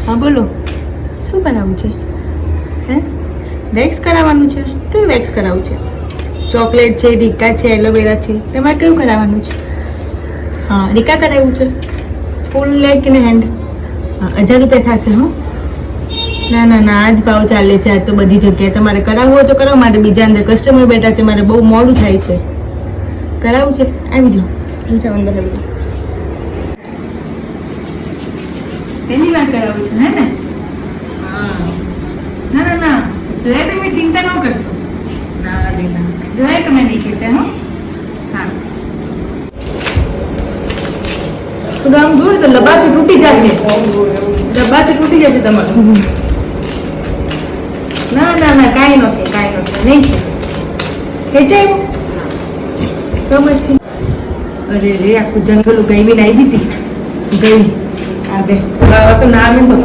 હા બોલો, શું કરાવવું છે? હે વેક્સ કરાવવાનું છે? કયું વેક્સ કરાવવું છે? ચોકલેટ છે, રીકા છે, એલોવેરા છે, તમારે કયું કરાવવાનું છે? હા રીકા કરાવવું છે. ફૂલ લેગ કે હેન્ડ? હા 1000 રૂપિયા થશે. હો ના ના ના, આજ ભાવ ચાલે છે આજ તો બધી જગ્યાએ. તમારે કરાવવું હોય તો કરાવો, મારે બીજા અંદર કસ્ટમર બેઠા છે, મારે બહુ મોડું થાય છે. કરાવવું છે? આવી જાઓ અંદર આવી જાઓ. પહેલી વાર કરાવું છું હે ને? હા ના ના ના, જોયા તમે ચિંતા ન કરશો. ના રે ના, જોયા તમે નહીં ખેંચે. હો હા થોડું આમ જોયું તો લબાતું તૂટી જશે. લબાતું તૂટી જશે તમારું. ના ના ના, કાંઈ નો કે, કાંઈ નો કે, નહીં ખેંચાયું તો પછી. અરે રે, આખું જંગલ ગઈ બી આવી હતી. ગઈ આ બે તો ના આવે તો